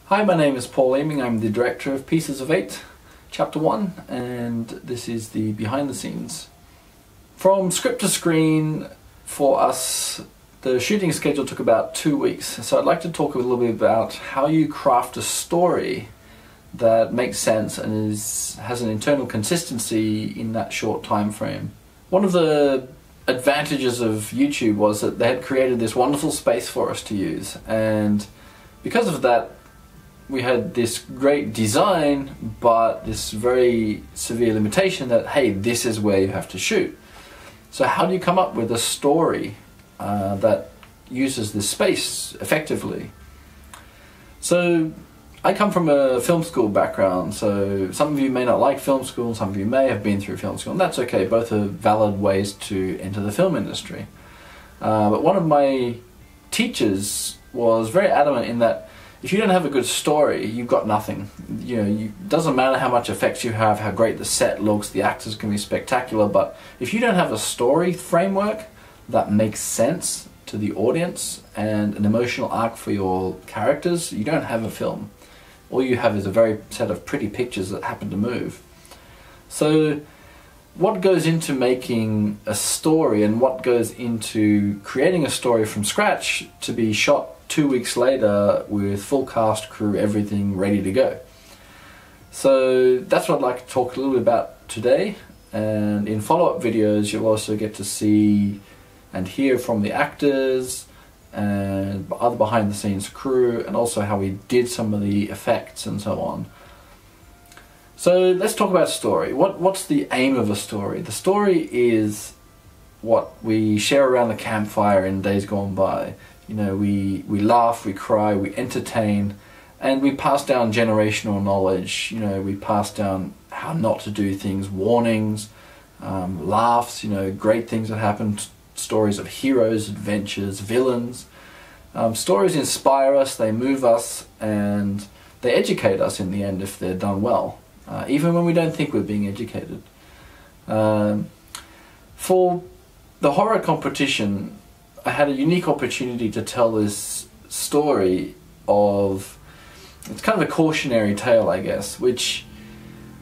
Hi, my name is Paul Leeming. I'm the director of Pieces of 8, Chapter 1, and this is the behind the scenes. From script to screen, for us, the shooting schedule took about 2 weeks. So I'd like to talk a little bit about how you craft a story that makes sense and has an internal consistency in that short time frame. One of the advantages of YouTube was that they had created this wonderful space for us to use, and because of that we had this great design but this very severe limitation that, hey, this is where you have to shoot. So how do you come up with a story that uses this space effectively? So I come from a film school background, so some of you may not like film school, some of you may have been through film school, and that's okay. Both are valid ways to enter the film industry. But one of my teachers was very adamant in that if you don't have a good story, you've got nothing. It doesn't matter how much effects you have, how great the set looks, the actors can be spectacular, but if you don't have a story framework that makes sense to the audience and an emotional arc for your characters, you don't have a film. All you have is a very set of pretty pictures that happen to move. So what goes into making a story and what goes into creating a story from scratch to be shot 2 weeks later with full cast, crew, everything ready to go? So that's what I'd like to talk a little bit about today, and in follow-up videos you'll also get to see and hear from the actors and other behind the scenes crew, and also how we did some of the effects and so on. So let's talk about story. What's the aim of a story? The story is what we share around the campfire in days gone by. We laugh, we cry, we entertain, and we pass down generational knowledge. We pass down how not to do things, warnings, laughs, great things that happen, stories of heroes, adventures, villains. Stories inspire us, they move us, and they educate us in the end if they're done well, even when we don't think we're being educated. For the horror competition, I had a unique opportunity to tell this story of, it's kind of a cautionary tale, I guess, which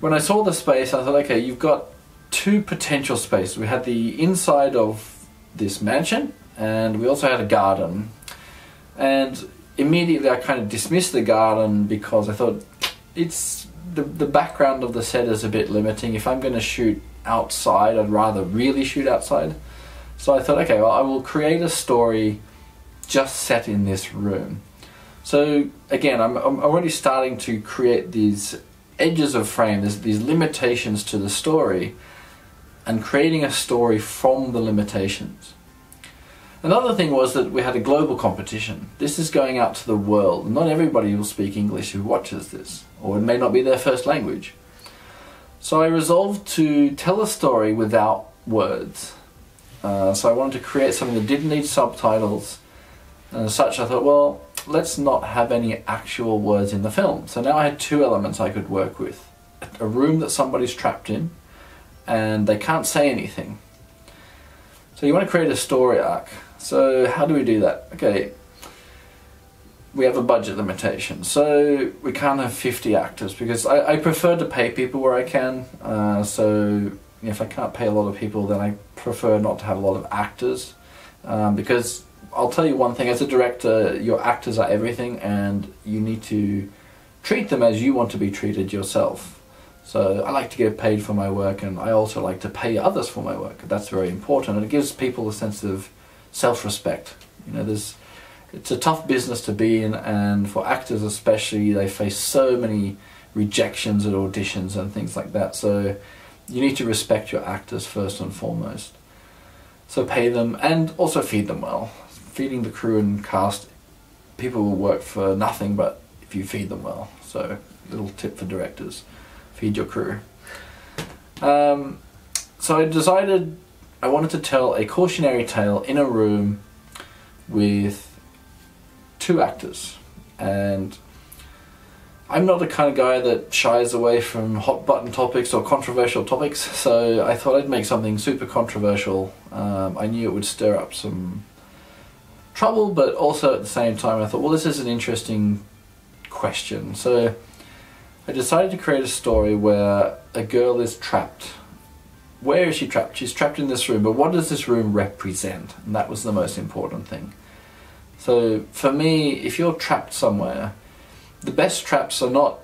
when I saw the space I thought, okay, you've got two potential spaces. We had the inside of this mansion and we also had a garden, and immediately I kind of dismissed the garden because I thought it's the background of the set is a bit limiting. If I'm going to shoot outside, I'd rather really shoot outside. So I thought, okay, well, I will create a story just set in this room. So again, I'm already starting to create these edges of frame, these limitations to the story, and creating a story from the limitations. Another thing was that we had a global competition. This is going out to the world. Not everybody will speak English who watches this, or it may not be their first language. So I resolved to tell a story without words. So I wanted to create something that didn't need subtitles, and as such I thought, well, let's not have any actual words in the film. So now I had two elements I could work with. A room that somebody's trapped in, and they can't say anything. So you want to create a story arc. So how do we do that? Okay, we have a budget limitation, so we can't have 50 actors because I prefer to pay people where I can. So if I can't pay a lot of people, then I prefer not to have a lot of actors, because I'll tell you one thing, as a director, your actors are everything and you need to treat them as you want to be treated yourself. So I like to get paid for my work, and I also like to pay others for my work. That's very important, and it gives people a sense of self-respect. It's a tough business to be in, and for actors especially, they face so many rejections at auditions and things like that. So you need to respect your actors first and foremost. So pay them and also feed them well. Feeding the crew and cast, people will work for nothing but if you feed them well. So little tip for directors, feed your crew. So I decided I wanted to tell a cautionary tale in a room with two actors, and I'm not the kind of guy that shies away from hot button topics or controversial topics, so I thought I'd make something super controversial. I knew it would stir up some trouble, but also at the same time I thought, well, this is an interesting question. So I decided to create a story where a girl is trapped. Where is she trapped? She's trapped in this room, but what does this room represent? And that was the most important thing. So for me, if you're trapped somewhere, the best traps are not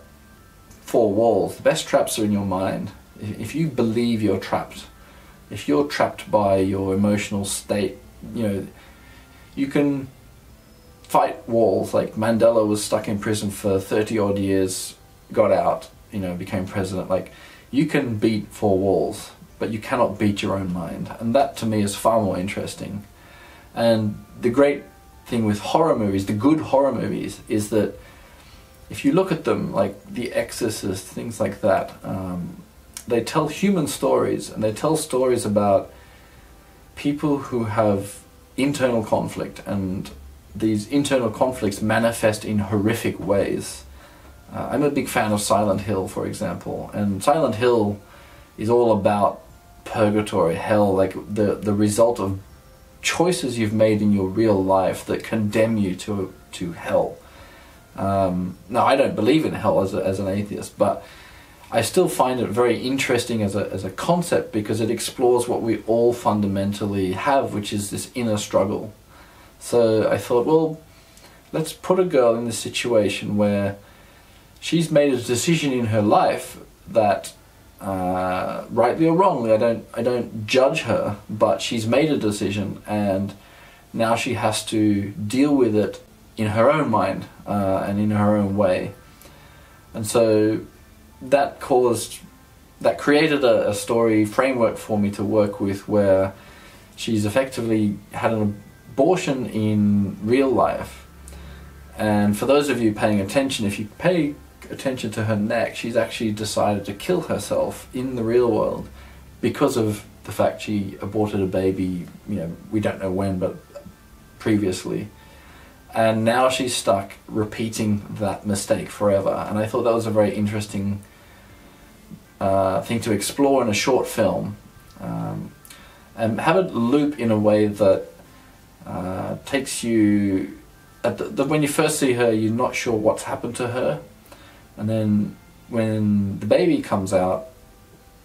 four walls. The best traps are in your mind. If you believe you're trapped, if you're trapped by your emotional state, you know, you can fight walls. Like Mandela was stuck in prison for 30 odd years, got out, you know, became president. Like, you can beat four walls, but you cannot beat your own mind. And that to me is far more interesting. And the great thing with horror movies, the good horror movies, is that if you look at them, like The Exorcist, things like that, they tell human stories, and they tell stories about people who have internal conflict, and these internal conflicts manifest in horrific ways. I'm a big fan of Silent Hill, for example, and Silent Hill is all about purgatory, hell, like the result of choices you've made in your real life that condemn you to hell. Now, I don't believe in hell as an atheist, but I still find it very interesting as a concept, because it explores what we all fundamentally have, which is this inner struggle. So I thought, well, let's put a girl in this situation where she's made a decision in her life that, rightly or wrongly, I don't judge her, but she's made a decision, and now she has to deal with it in her own mind and in her own way. And so that created a story framework for me to work with, where she's effectively had an abortion in real life. And for those of you paying attention, if you pay attention to her neck, she's actually decided to kill herself in the real world because of the fact she aborted a baby, you know, we don't know when, but previously. And now she's stuck repeating that mistake forever. And I thought that was a very interesting thing to explore in a short film, and have it loop in a way that takes you when you first see her, you're not sure what's happened to her, and then when the baby comes out,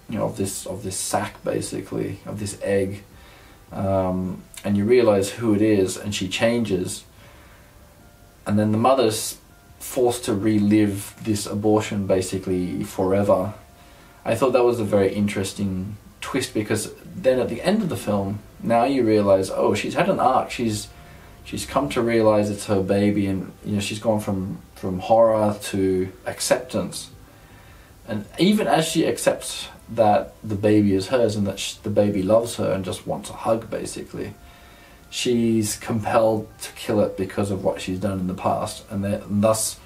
you know, of this sac, basically, of this egg, and you realize who it is, and she changes, and then the mother's forced to relive this abortion basically forever. I thought that was a very interesting twist, because then at the end of the film, now you realize, oh, she's had an arc. She's come to realize it's her baby, and you know, she's gone from horror to acceptance. And even as she accepts that the baby is hers and that the baby loves her and just wants a hug, basically, she's compelled to kill it because of what she's done in the past, and thus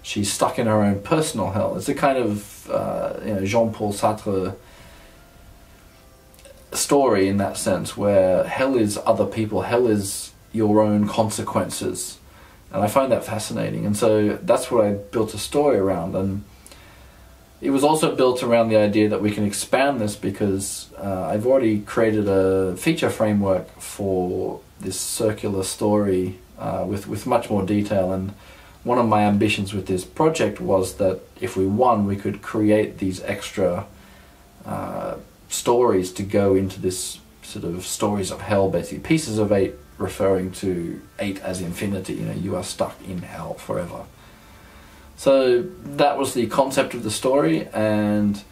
she's stuck in her own personal hell. It's a kind of Jean-Paul Sartre story in that sense, where hell is other people, hell is your own consequences, and I find that fascinating. And so that's what I built a story around, and it was also built around the idea that we can expand this, because I've already created a feature framework for this circular story with much more detail. And one of my ambitions with this project was that if we won, we could create these extra stories to go into this sort of stories of hell, basically. Pieces of 8 referring to 8 as infinity, you know, you are stuck in hell forever. So that was the concept of the story, and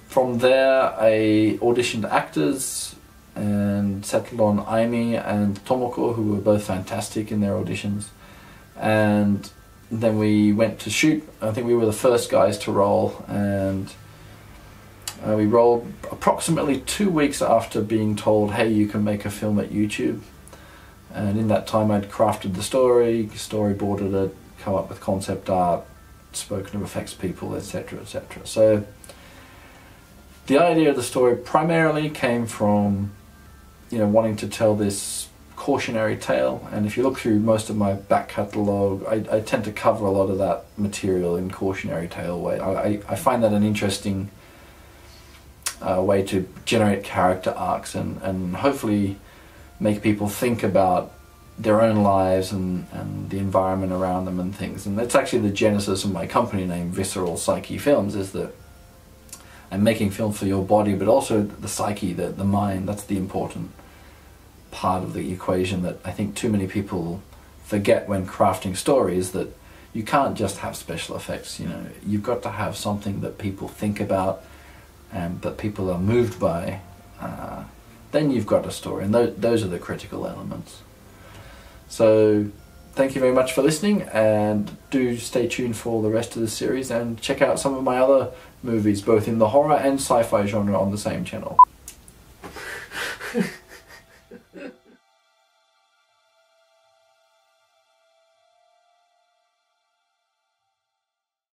from there I auditioned actors and settled on Aimi and Tomoko, who were both fantastic in their auditions. And then we went to shoot. I think we were the first guys to roll, and we rolled approximately 2 weeks after being told, hey, you can make a film at YouTube. And in that time I'd crafted the story, storyboarded it, come up with concept art, spoken to effects people, etc., etc. So the idea of the story primarily came from, you know, wanting to tell this cautionary tale. And if you look through most of my back catalogue, I tend to cover a lot of that material in cautionary tale way. I find that an interesting way to generate character arcs and hopefully make people think about their own lives and the environment around them and things. And that's actually the genesis of my company name, Visceral Psyche Films, is that I'm making films for your body, but also the psyche, the mind. That's the important part of the equation that I think too many people forget when crafting stories, that you can't just have special effects. You know, you've got to have something that people think about and that people are moved by. Then you've got a story, and those are the critical elements. So thank you very much for listening, and do stay tuned for the rest of the series, and check out some of my other movies both in the horror and sci-fi genre on the same channel.